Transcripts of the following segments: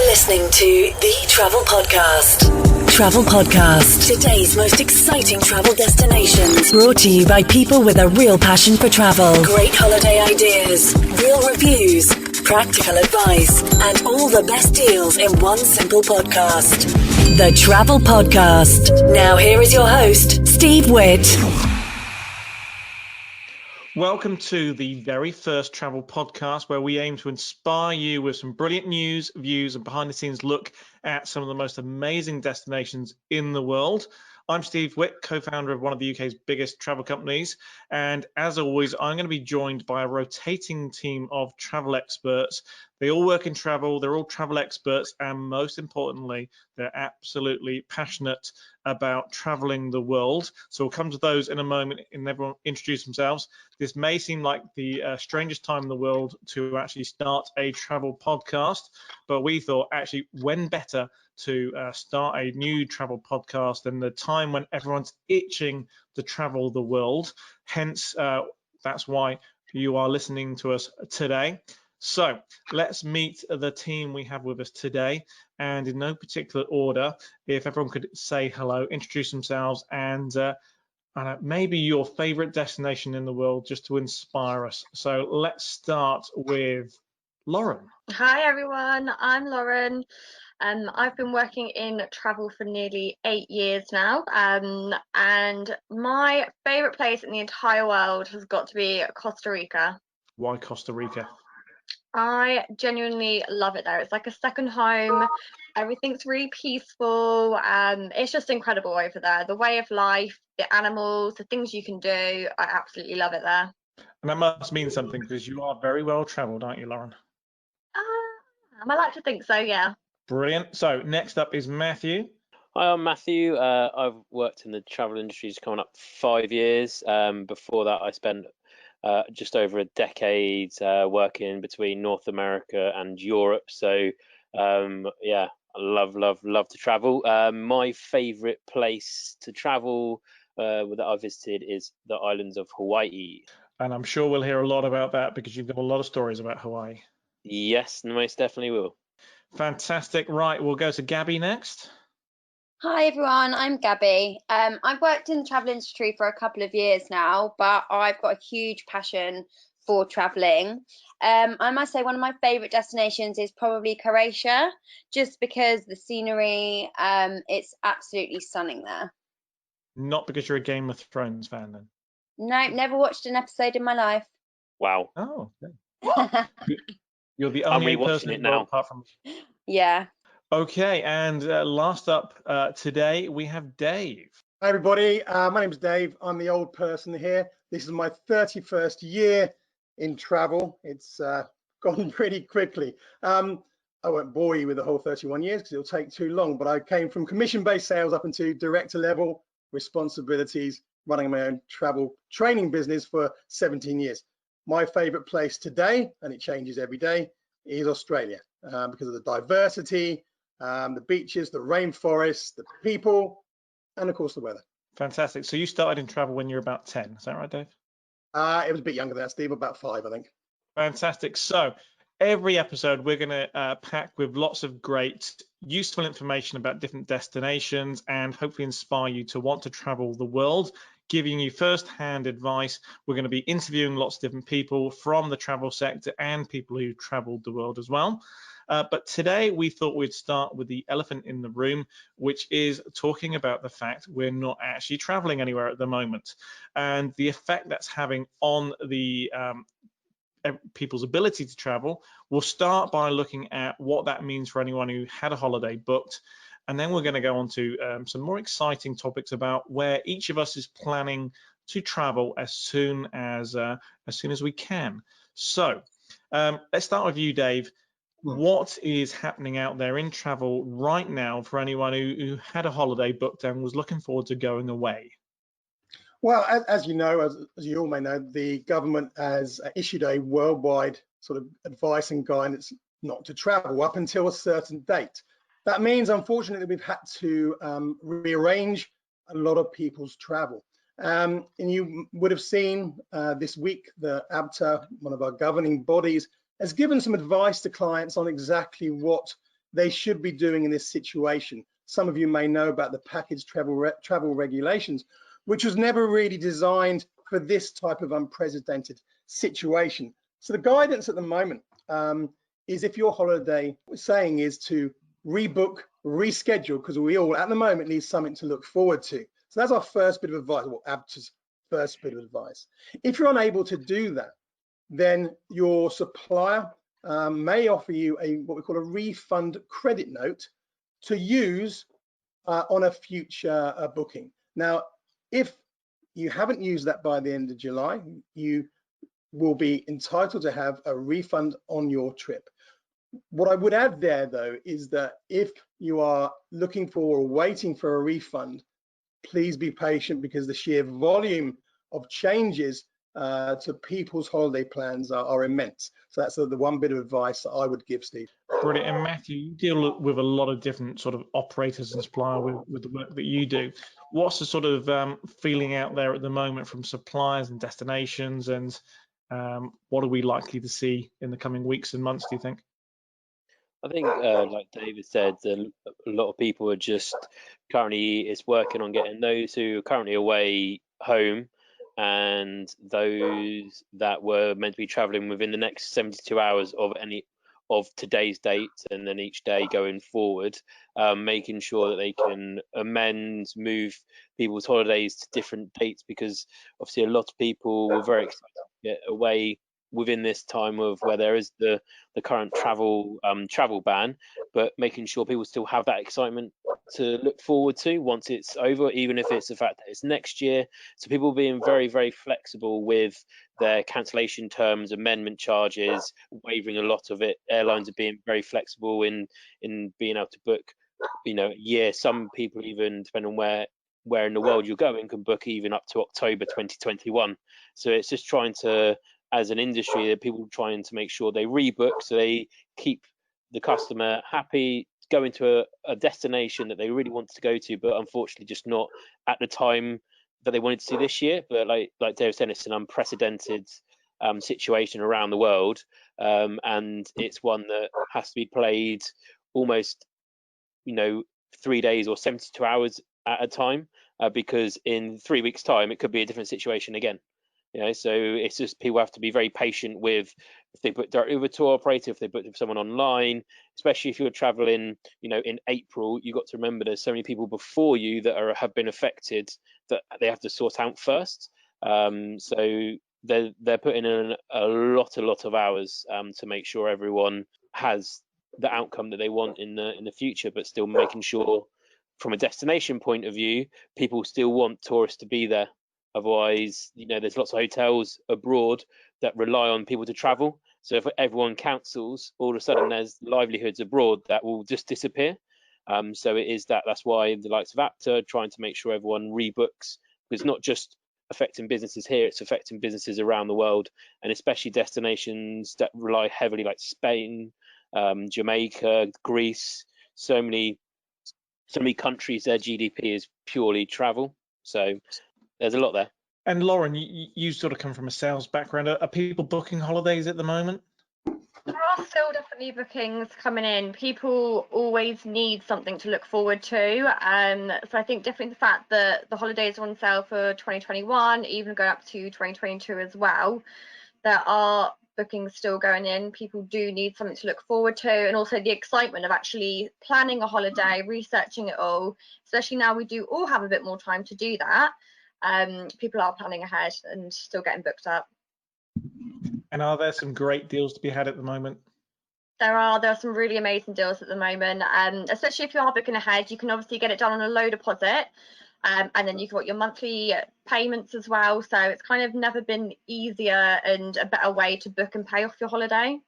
listening to The Travel Podcast. Travel Podcast. Today's most exciting travel destinations. Brought to you by people with a real passion for travel. Great holiday ideas, real reviews, practical advice, and all the best deals in one simple podcast. The Travel Podcast. Now here is your host, Steve Witt. Welcome to the very first travel podcast where we aim to inspire you with some brilliant news, views, and behind-the-scenes look at some of the most amazing destinations in the world. I'm Steve Witt, co-founder of one of the UK's biggest travel companies. And as always, I'm going to be joined by a rotating team of travel experts. They all work in travel, they're all travel experts, and most importantly, they're absolutely passionate about traveling the world. So we'll come to those in a moment and everyone introduce themselves. This may seem like the strangest time in the world to actually start a travel podcast, but we thought actually when better to start a new travel podcast than the time when everyone's itching to travel the world. Hence, that's why you are listening to us today. So let's meet the team we have with us today, and in no particular order, if everyone could say hello, introduce themselves, and maybe your favorite destination in the world just to inspire us. So let's start with Lauren. Hi everyone, I'm Lauren. I've been working in travel for nearly 8 years now, and my favorite place in the entire world has got to be Costa Rica. Why Costa Rica? I genuinely love it there. It's like a second home. Everything's really peaceful. It's just incredible over there. The way of life, the animals, the things you can do. I absolutely love it there. And that must mean something because you are very well traveled, aren't you, Lauren? I like to think so, yeah. Brilliant. So next up is Matthew. Hi, I'm Matthew. I've worked in the travel industry coming up 5 years. Before that, I spent just over a decade working between North America and Europe. So yeah, I love to travel. My favorite place to travel that I visited is the islands of Hawaii. And I'm sure we'll hear a lot about that because you've got a lot of stories about Hawaii. Yes, most definitely will. Fantastic. Right, we'll go to Gabby next. Hi everyone, I'm Gabby. I've worked in the travel industry for a couple of years now, but I've got a huge passion for traveling. I must say one of my favorite destinations is probably Croatia, just because the scenery, it's absolutely stunning there. Not because you're a Game of Thrones fan then? No, never watched an episode in my life. Wow. Oh, okay. You're the only person in the world apart from me. Yeah. Okay, and last up today, we have Dave. Hi everybody, my name's Dave. I'm the old person here. This is my 31st year in travel. It's gone pretty quickly. I won't bore you with the whole 31 years because it'll take too long, but I came from commission-based sales up into director level responsibilities, running my own travel training business for 17 years. My favorite place today, and it changes every day, is Australia because of the diversity, the beaches, the rainforests, the people, and of course the weather. Fantastic. So you started in travel when you were about 10, is that right, Dave? It was a bit younger than that, Steve, about 5, I think. Fantastic. So every episode we're going to pack with lots of great, useful information about different destinations and hopefully inspire you to want to travel the world, giving you first-hand advice. We're going to be interviewing lots of different people from the travel sector and people who traveled the world as well. But today we thought we'd start with the elephant in the room, which is talking about the fact we're not actually traveling anywhere at the moment and the effect that's having on the people's ability to travel. We'll start by looking at what that means for anyone who had a holiday booked. And then we're going to go on to some more exciting topics about where each of us is planning to travel as soon as we can. So let's start with you, Dave. What is happening out there in travel right now for anyone who had a holiday booked and was looking forward to going away? Well, as you know, as you all may know, the government has issued a worldwide sort of advice and guidance not to travel up until a certain date. That means, unfortunately, we've had to rearrange a lot of people's travel. And you would have seen this week, the ABTA, one of our governing bodies, has given some advice to clients on exactly what they should be doing in this situation. Some of you may know about the package travel regulations, which was never really designed for this type of unprecedented situation. So the guidance at the moment is, if your holiday saying is to rebook, reschedule, because we all at the moment need something to look forward to. So that's our first bit of advice, well, ABTA's first bit of advice. If you're unable to do that, then your supplier may offer you what we call a refund credit note to use on a future booking. Now, if you haven't used that by the end of July, you will be entitled to have a refund on your trip. What I would add there, though, is that if you are looking for or waiting for a refund, please be patient, because the sheer volume of changes to people's holiday plans are immense. So that's the one bit of advice that I would give, Steve. Brilliant. And Matthew, you deal with a lot of different sort of operators and suppliers with the work that you do. What's the sort of feeling out there at the moment from suppliers and destinations, and what are we likely to see in the coming weeks and months, do you think? I think, like David said, a lot of people are just currently working on getting those who are currently away home, and those that were meant to be traveling within the next 72 hours of today's date, and then each day going forward, making sure that they can move people's holidays to different dates, because obviously a lot of people were very excited to get away within this time of where there is the current travel ban, but making sure people still have that excitement to look forward to once it's over, even if it's the fact that it's next year. So people being very, very flexible with their cancellation terms, amendment charges, waiving a lot of it. Airlines are being very flexible in being able to book, a year. Some people, even depending on where in the world you're going, can book even up to October 2021. So it's just trying to, as an industry, that people trying to make sure they rebook so they keep the customer happy, going to a destination that they really wanted to go to, but unfortunately just not at the time that they wanted to see this year. But like David said, it's an unprecedented situation around the world, and it's one that has to be played almost 3 days or 72 hours at a time, because in 3 weeks time it could be a different situation again. So it's just, people have to be very patient with, if they book directly with a tour operator, if they book with someone online, especially if you're traveling, in April. You've got to remember there's so many people before you that have been affected that they have to sort out first. So they're putting in a lot of hours to make sure everyone has the outcome that they want in the future, but still making sure from a destination point of view, people still want tourists to be there. Otherwise, there's lots of hotels abroad that rely on people to travel. So if everyone cancels, all of a sudden there's livelihoods abroad that will just disappear. So it is that's why the likes of ABTA are trying to make sure everyone rebooks, because it's not just affecting businesses here, it's affecting businesses around the world, and especially destinations that rely heavily, like Spain, Jamaica, Greece. So many countries, their GDP is purely travel. So there's a lot there. And Lauren, you sort of come from a sales background. Are people booking holidays at the moment? There are still definitely bookings coming in. People always need something to look forward to. So I think definitely the fact that the holidays are on sale for 2021, even going up to 2022 as well, there are bookings still going in. People do need something to look forward to, and also the excitement of actually planning a holiday, researching it all, especially now we do all have a bit more time to do that. People are planning ahead and still getting booked up. And are there some great deals to be had at the moment? There are some really amazing deals at the moment, especially if you are booking ahead. You can obviously get it done on a low deposit, and then you've got your monthly payments as well. So it's kind of never been easier and a better way to book and pay off your holiday.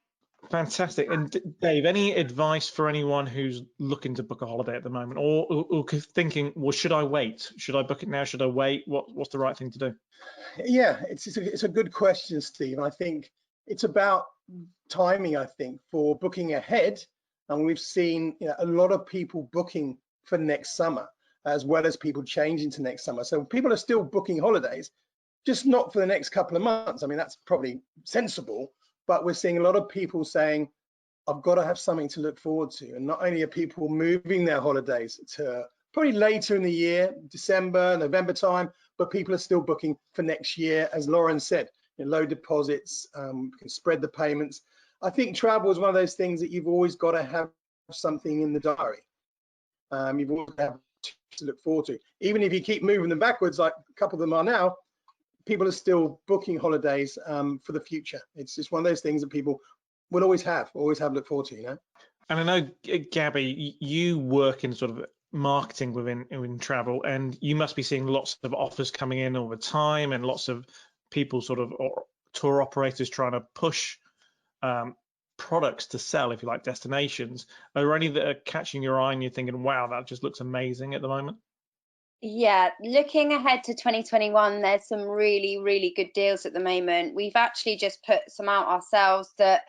Fantastic. And Dave, any advice for anyone who's looking to book a holiday at the moment, or thinking, well, should I wait? Should I book it now? Should I wait? What's the right thing to do? Yeah, it's a good question, Steve. And I think it's about timing, I think, for booking ahead. And we've seen a lot of people booking for next summer, as well as people changing to next summer. So people are still booking holidays, just not for the next couple of months. I mean, that's probably sensible, but we're seeing a lot of people saying, I've got to have something to look forward to. And not only are people moving their holidays to probably later in the year, December, November time, but people are still booking for next year, as Lauren said, low deposits, can spread the payments. I think travel is one of those things that you've always got to have something in the diary. You've always got to have to look forward to. Even if you keep moving them backwards, like a couple of them are now, people are still booking holidays for the future. It's just one of those things that people will always have look forward to, And I know, Gabby, you work in sort of marketing within travel, and you must be seeing lots of offers coming in all the time, and lots of people sort of, or tour operators trying to push products to sell, if you like, destinations. Are there any that are catching your eye and you're thinking, wow, that just looks amazing at the moment? Yeah, looking ahead to 2021, there's some really, really good deals at the moment. We've actually just put some out ourselves that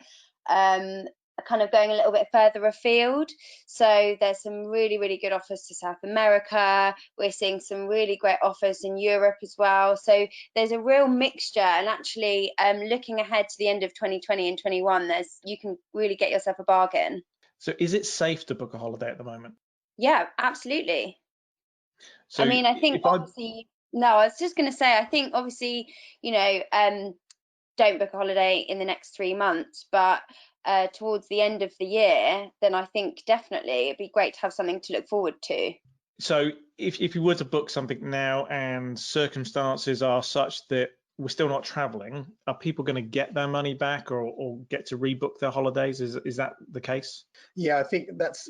are kind of going a little bit further afield. So there's some really, really good offers to South America. We're seeing some really great offers in Europe as well. So there's a real mixture. And actually, looking ahead to the end of 2020 and 21, you can really get yourself a bargain. So is it safe to book a holiday at the moment? Yeah, absolutely. So I mean, I think obviously, no, I was just going to say, I think obviously, don't book a holiday in the next 3 months, but towards the end of the year, then I think definitely it'd be great to have something to look forward to. So if you were to book something now and circumstances are such that we're still not traveling, are people going to get their money back or get to rebook their holidays? Is that the case? Yeah, I think that's,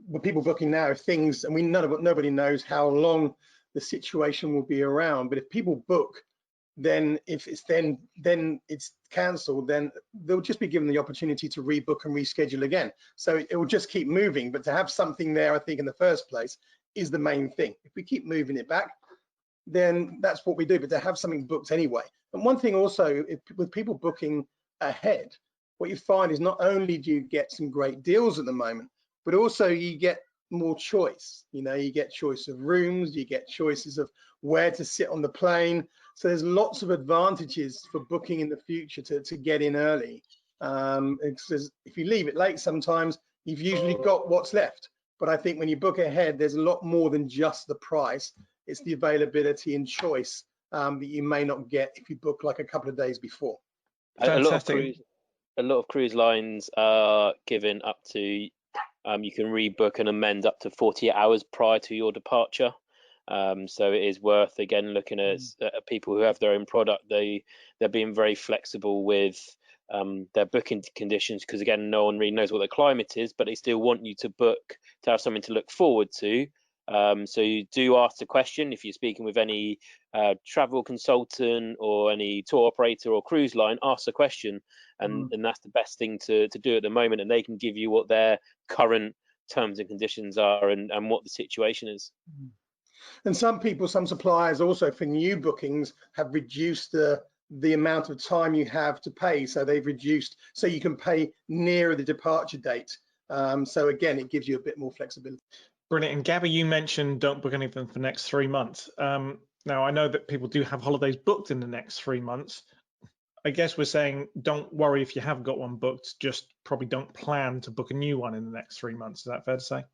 with people booking now, things, and nobody knows how long the situation will be around. But if people book, then if it's then it's cancelled, then they'll just be given the opportunity to rebook and reschedule again. So it will just keep moving. But to have something there, I think in the first place is the main thing. If we keep moving it back, then that's what we do. But to have something booked anyway. And one thing also, with people booking ahead, what you find is not only do you get some great deals at the moment, but also you get more choice. You get choice of rooms, you get choices of where to sit on the plane. So there's lots of advantages for booking in the future to get in early. If you leave it late, sometimes you've usually got what's left. But I think when you book ahead, there's a lot more than just the price. It's the availability and choice that you may not get if you book like a couple of days before. Fantastic. A lot of cruise lines are giving up to, you can rebook and amend up to 48 hours prior to your departure. So it is worth, again, looking at people who have their own product. They're being very flexible with their booking conditions, because again, no one really knows what the climate is, but they still want you to book to have something to look forward to. So you do ask the question if you're speaking with any travel consultant or any tour operator or cruise line. Ask the question, and that's the best thing to do at the moment, and they can give you what their current terms and conditions are and what the situation is. And some suppliers also for new bookings have reduced the amount of time you have to pay. So they've reduced, so you can pay nearer the departure date. So again, it gives you a bit more flexibility. Brilliant. And Gabby, you mentioned don't book anything for the next 3 months. Now, I know that people do have holidays booked in the next 3 months. I guess we're saying don't worry if you have got one booked, just probably don't plan to book a new one in the next 3 months. Is that fair to say?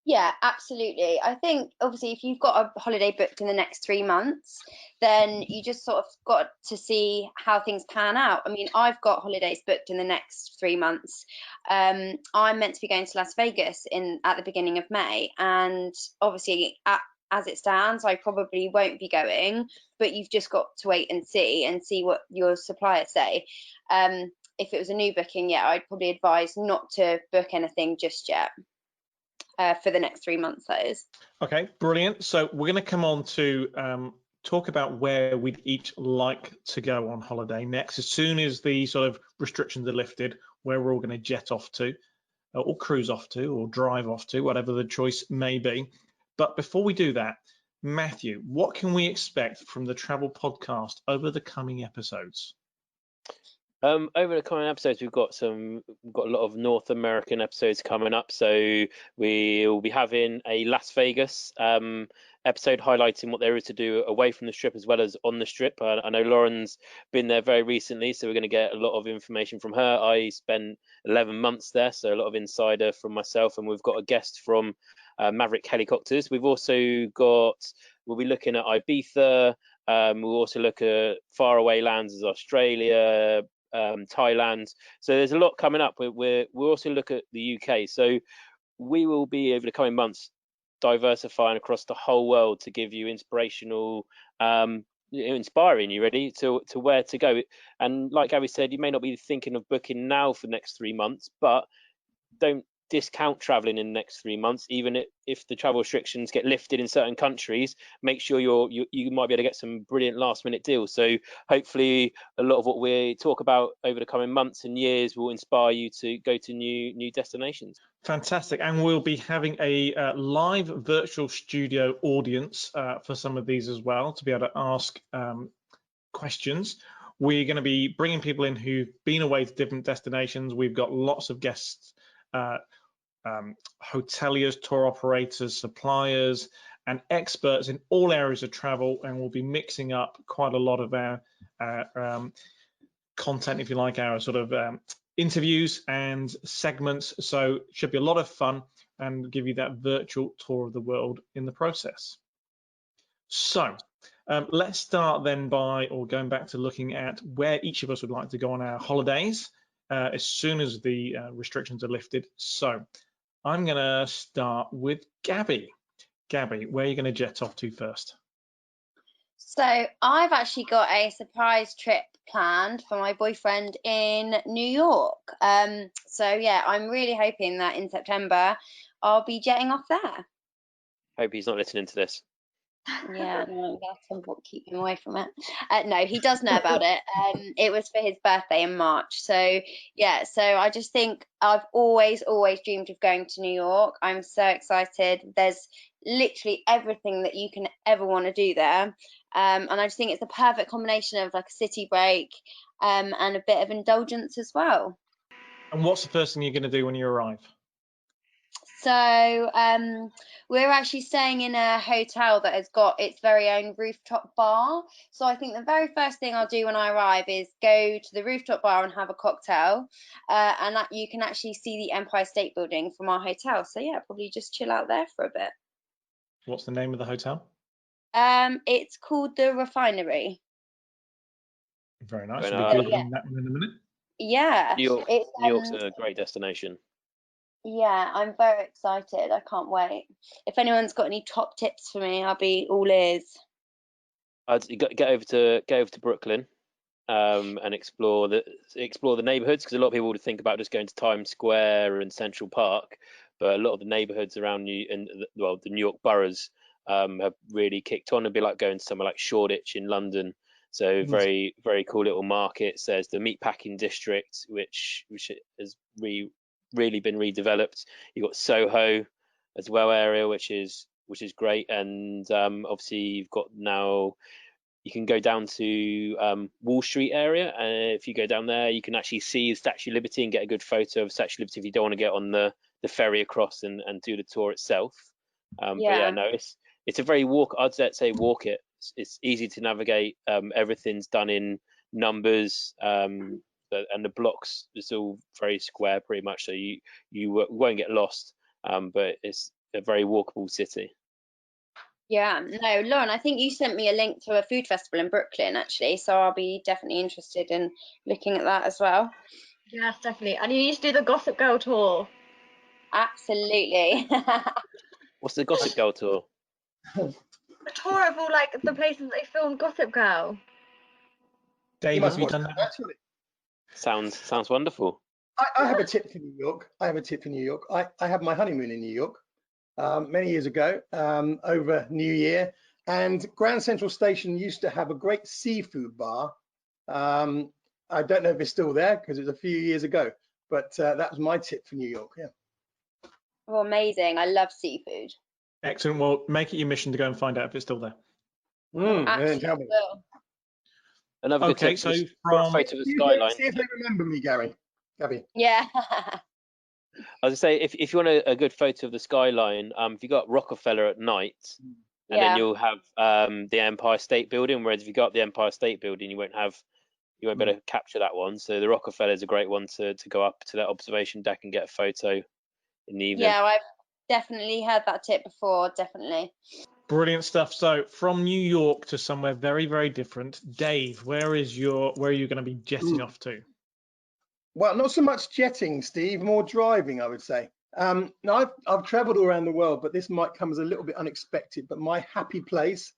Yeah, absolutely. I think obviously if you've got a holiday booked in the next 3 months, then you just sort of got to see how things pan out. I mean, I've got holidays booked in the next 3 months. I'm meant to be going to Las Vegas at the beginning of May, and obviously as it stands, I probably won't be going, but you've just got to wait and see what your suppliers say. If it was a new booking, yeah, I'd probably advise not to book anything just yet. For the next 3 months, that is. Okay, brilliant. So we're going to come on to talk about where we'd each like to go on holiday next. As soon as the sort of restrictions are lifted, where we're all going to jet off to, or cruise off to, or drive off to, whatever the choice may be. But before we do that, Matthew, what can we expect from the Travel Podcast over the coming episodes? Over the coming episodes, we've got a lot of North American episodes coming up. So we'll be having a Las Vegas episode highlighting what there is to do away from the strip as well as on the strip. I know Lauren's been there very recently, so we're going to get a lot of information from her. I spent 11 months there, so a lot of insider from myself, and we've got a guest from Maverick Helicopters. We'll be looking at Ibiza. We'll also look at faraway lands as Australia, Thailand. So there's a lot coming up. We'll also look at the UK. So we will be over the coming months diversifying across the whole world to give you inspiring you ready to where to go. And like Gabby said, you may not be thinking of booking now for the next 3 months, but don't discount traveling in the next 3 months. Even if the travel restrictions get lifted in certain countries, make sure you might be able to get some brilliant last minute deals. So hopefully a lot of what we talk about over the coming months and years will inspire you to go to new destinations. Fantastic. And we'll be having a live virtual studio audience for some of these as well, to be able to ask questions. We're going to be bringing people in who've been away to different destinations. We've got lots of guests, hoteliers, tour operators, suppliers, and experts in all areas of travel, and we'll be mixing up quite a lot of our content, if you like, our sort of interviews and segments. So it should be a lot of fun and give you that virtual tour of the world in the process. So let's start then going back to looking at where each of us would like to go on our holidays as soon as the restrictions are lifted. So I'm going to start with Gabby. Gabby, where are you going to jet off to first? So I've actually got a surprise trip planned for my boyfriend in New York. So yeah, I'm really hoping that in September I'll be jetting off there. Hope he's not listening to this. Yeah, no, that's keep him away from it. No, he does know about it. It was for his birthday in March. So yeah, so I just think I've always dreamed of going to New York. I'm so excited. There's literally everything that you can ever want to do there. And I just think it's a perfect combination of like a city break and a bit of indulgence as well. And what's the first thing you're going to do when you arrive? So we're actually staying in a hotel that has got its very own rooftop bar. So I think the very first thing I'll do when I arrive is go to the rooftop bar and have a cocktail. And that you can actually see the Empire State Building from our hotel. So yeah, probably just chill out there for a bit. What's the name of the hotel? It's called the Refinery. Very nice. Very We'll nice. be Googling that one in a minute. Yeah, New York's a great destination. Yeah, I'm very excited. I can't wait. If anyone's got any top tips for me, I'll be all ears. I'd get over to Brooklyn and explore the neighborhoods, because a lot of people would think about just going to Times Square and Central Park, but a lot of the neighborhoods around the New York boroughs have really kicked on. It'd be like going to somewhere like Shoreditch in London. So very, very cool little markets. There's the meatpacking district, which has really been redeveloped. You've got Soho as well area, which is great. And obviously you've got now, you can go down to Wall Street area, and if you go down there you can actually see the Statue of Liberty and get a good photo of Statue of Liberty if you don't want to get on the ferry across and do the tour itself. But yeah, no, it's a very I'd say walk it. It's easy to navigate. Everything's done in numbers, and the blocks, it's all very square pretty much, so you won't get lost, but it's a very walkable city. Yeah, no, Lauren, I think you sent me a link to a food festival in Brooklyn actually, so I'll be definitely interested in looking at that as well. Yes, definitely. And you need to do the Gossip Girl tour. Absolutely. What's the Gossip Girl tour? A tour of all like the places they filmed Gossip Girl. Dave, must have you watch done that, that? actually. Sounds wonderful. I have a tip for New York. I had my honeymoon in New York many years ago, over New Year, and Grand Central Station used to have a great seafood bar. I don't know if it's still there because it was a few years ago, but that was my tip for New York. Yeah. Oh, amazing. I love seafood. Excellent. Well, make it your mission to go and find out if it's still there. And tell me. Another good Okay, tip so is for a from photo of the skyline. See if they remember me, Gabby. Yeah. I was gonna say, if you want a good photo of the skyline, if you got Rockefeller at night, and then Yeah. you'll have the Empire State Building. Whereas if you got the Empire State Building, you won't be able to capture that one. So the Rockefeller is a great one to go up to that observation deck and get a photo in the evening. Yeah, I've definitely heard that tip before, definitely. brilliant stuff. So from New York to somewhere very, very different. Dave, where are you going to be jetting off to? Well, not so much jetting, Steve, more driving, I would say. Now I've traveled all around the world, but this might come as a little bit unexpected. But my happy place,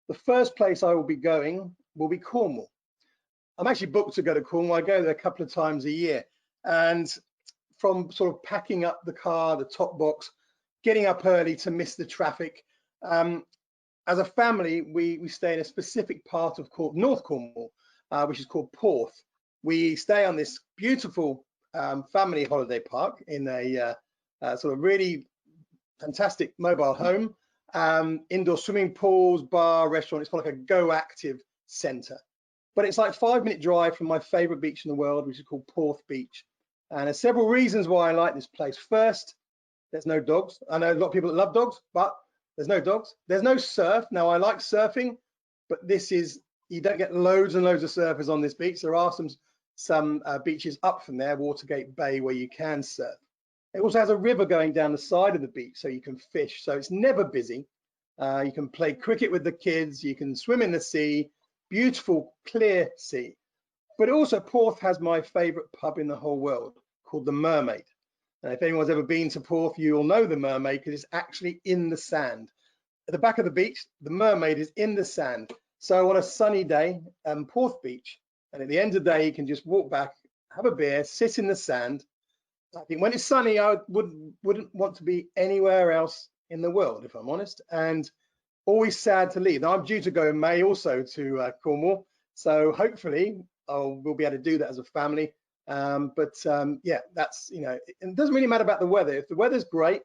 the first place I will be going will be Cornwall. I'm actually booked to go to Cornwall. I go there a couple of times a year. And from sort of packing up the car, the top box, getting up early to miss the traffic. As a family, we stay in a specific part of North Cornwall, which is called Porth. We stay on this beautiful family holiday park in a sort of really fantastic mobile home, indoor swimming pools, bar, restaurant. It's like a go active centre. But it's like 5-minute drive from my favourite beach in the world, which is called Porth Beach. And there's several reasons why I like this place. First, there's no dogs. I know a lot of people that love dogs, but there's no dogs. There's no surf. Now, I like surfing, but you don't get loads and loads of surfers on this beach. There are some beaches up from there, Watergate Bay, where you can surf. It also has a river going down the side of the beach, so you can fish. So it's never busy. You can play cricket with the kids. You can swim in the sea. Beautiful, clear sea. But also, Porth has my favourite pub in the whole world, called the Mermaid. And if anyone's ever been to Porth, you'll know the Mermaid because it's actually in the sand. At the back of the beach, the Mermaid is in the sand. So on a sunny day, Porth Beach, and at the end of the day, you can just walk back, have a beer, sit in the sand. I think when it's sunny, I wouldn't want to be anywhere else in the world, if I'm honest. And always sad to leave. Now, I'm due to go in May also to Cornwall. So hopefully we'll be able to do that as a family. Yeah, that's, it doesn't really matter about the weather. If the weather's great,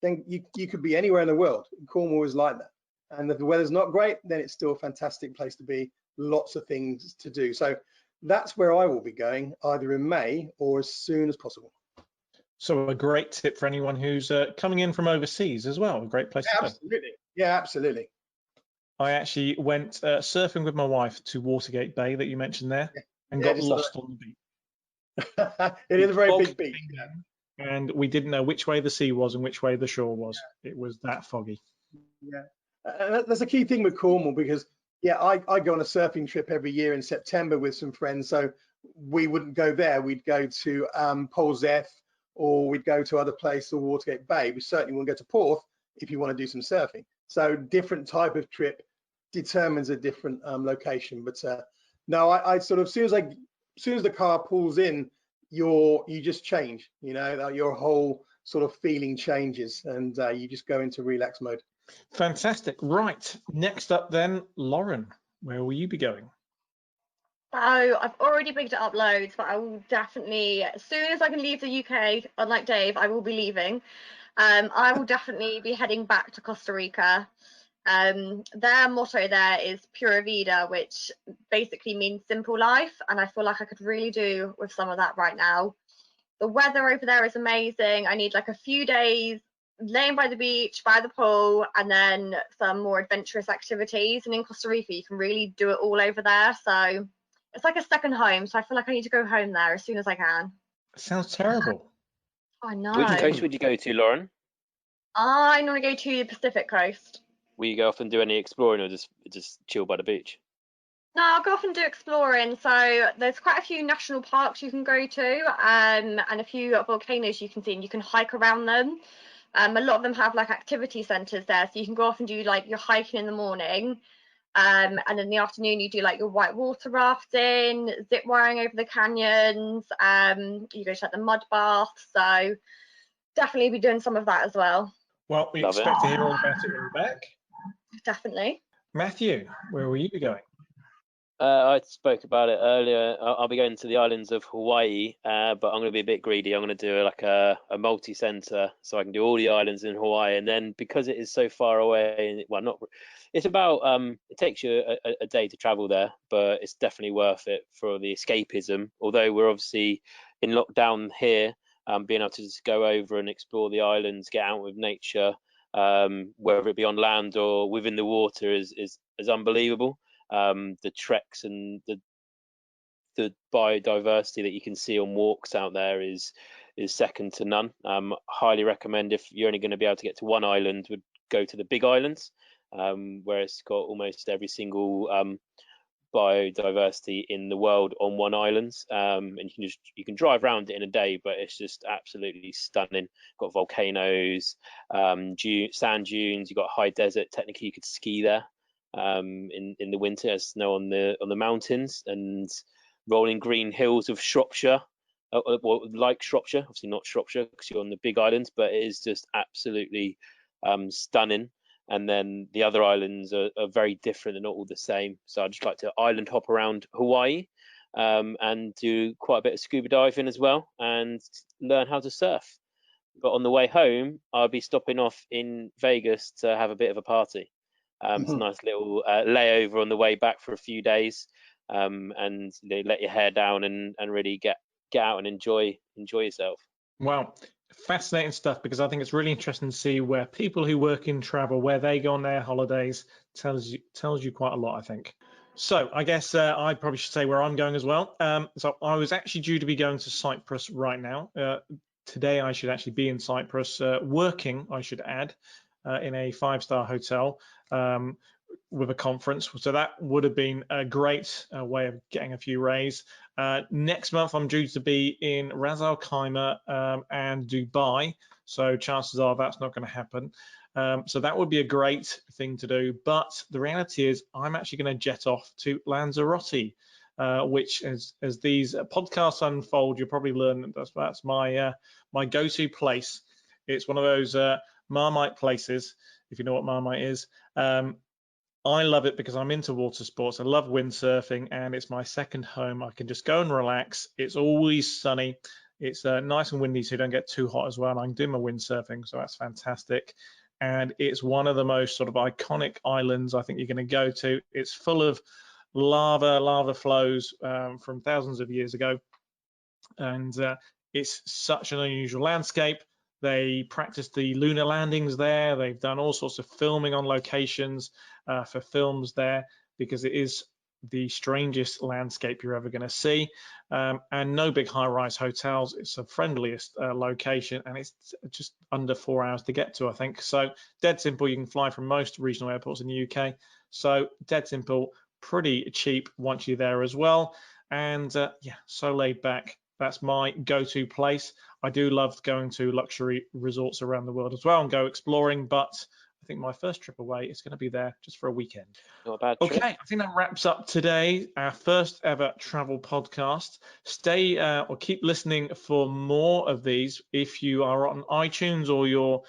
then you could be anywhere in the world. Cornwall is like that. And if the weather's not great, then it's still a fantastic place to be. Lots of things to do. So that's where I will be going, either in May or as soon as possible. So a great tip for anyone who's coming in from overseas as well. A great place to go. Absolutely. Yeah, absolutely. I actually went surfing with my wife to Watergate Bay that you mentioned there, and got lost on the beach. It is a very big beach. And we didn't know which way the sea was and which way the shore was. It was that foggy. Yeah, that's a key thing with Cornwall because, yeah, I go on a surfing trip every year in September with some friends. So we wouldn't go there. We'd go to Polzeath, or we'd go to other places or Watergate Bay. We certainly wouldn't go to Porth if you want to do some surfing. So different type of trip determines a different location. But no, I sort of, as soon as the car pulls in, you just change, your whole sort of feeling changes, and you just go into relax mode. Fantastic. Right. Next up then, Lauren, where will you be going? So I've already picked it up loads, but I will definitely, as soon as I can leave the UK, unlike Dave, I will be leaving. I will definitely be heading back to Costa Rica. Their motto there is Pura Vida, which basically means simple life, and I feel like I could really do with some of that right now. The weather over there is amazing. I need like a few days laying by the beach, by the pool, and then some more adventurous activities. And in Costa Rica, you can really do it all over there. So it's like a second home. So I feel like I need to go home there as soon as I can. Sounds terrible. I know. Which coast would you go to, Lauren? I want to go to the Pacific coast. Will you go off and do any exploring, or just chill by the beach? No, I'll go off and do exploring. So there's quite a few national parks you can go to, and a few volcanoes you can see, and you can hike around them. A lot of them have like activity centres there, so you can go off and do like your hiking in the morning, and in the afternoon you do like your white water rafting, zip wiring over the canyons. You go to like the mud bath. So definitely be doing some of that as well. Well, we expect to hear all about it when we're back. Definitely. Matthew, where will you be going? I spoke about it earlier. I'll be going to the islands of Hawaii, but I'm going to be a bit greedy. I'm going to do like a multi-center, so I can do all the islands in Hawaii. And then because it is so far away, well, not. It's about it takes you a day to travel there, but it's definitely worth it for the escapism. Although we're obviously in lockdown here, being able to just go over and explore the islands, get out with nature, whether it be on land or within the water, is unbelievable. The treks and the biodiversity that you can see on walks out there is second to none. Highly recommend, if you're only going to be able to get to one island, would go to the Big Islands, where it's got almost every single biodiversity in the world on one island, and you can drive around it in a day, but it's just absolutely stunning. Got volcanoes, sand dunes, you've got high desert. Technically you could ski there in the winter. There's snow on the mountains, and rolling green hills of Shropshire, like Shropshire, obviously not Shropshire because you're on the Big Islands, but it is just absolutely stunning. And then the other islands are very different and not all the same. So I just like to island hop around Hawaii, and do quite a bit of scuba diving as well, and learn how to surf. But on the way home, I'll be stopping off in Vegas to have a bit of a party. It's a nice little layover on the way back for a few days, and they let your hair down and really get out and enjoy yourself. Wow. Fascinating stuff, because I think it's really interesting to see where people who work in travel, where they go on their holidays, tells you quite a lot, I think. So I guess I probably should say where I'm going as well. So I was actually due to be going to Cyprus right now. Today I should actually be in Cyprus working, I should add, in a 5-star hotel with a conference. So that would have been a great way of getting a few rays. Next month I'm due to be in Ras Al Khaimah and Dubai, so chances are that's not going to happen. So that would be a great thing to do, but the reality is I'm actually going to jet off to Lanzarote, which as these podcasts unfold, you'll probably learn that's my my go-to place. It's one of those Marmite places, if you know what Marmite is. I love it because I'm into water sports. I love windsurfing, and it's my second home. I can just go and relax. It's always sunny. It's nice and windy, so you don't get too hot as well. And I can do my windsurfing, so that's fantastic. And it's one of the most sort of iconic islands I think you're going to go to. It's full of lava flows from thousands of years ago, and it's such an unusual landscape. They practice the lunar landings there. They've done all sorts of filming on locations for films there, because it is the strangest landscape you're ever going to see, and no big high-rise hotels. It's the friendliest location, and it's just under 4 hours to get to, I think. So dead simple. You can fly from most regional airports in the UK. So dead simple, pretty cheap once you're there as well. And yeah, so laid back. That's my go-to place. I do love going to luxury resorts around the world as well and go exploring, but I think my first trip away is going to be there just for a weekend. Not a bad trip. Okay, I think that wraps up today, our first ever travel podcast. Stay or keep listening for more of these. If you are on iTunes or your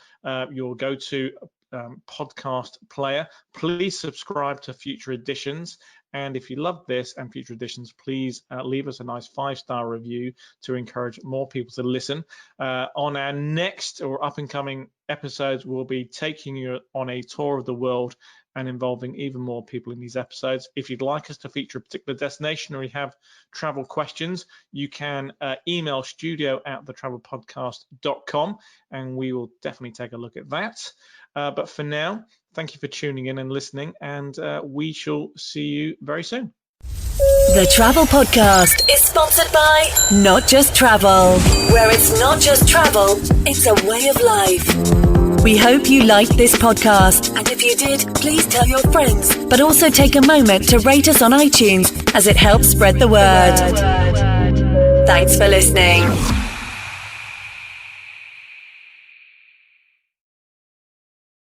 go-to podcast player, please subscribe to future editions. And if you love this and future editions, please leave us a nice 5-star review to encourage more people to listen. On our next or up and coming episodes, we'll be taking you on a tour of the world and involving even more people in these episodes. If you'd like us to feature a particular destination, or you have travel questions, you can email studio@thetravelpodcast.com, and we will definitely take a look at that. But for now, thank you for tuning in and listening, and we shall see you very soon. The Travel Podcast is sponsored by Not Just Travel, where it's not just travel, it's a way of life. We hope you liked this podcast, and if you did, please tell your friends, but also take a moment to rate us on iTunes, as it helps spread the word. Thanks for listening.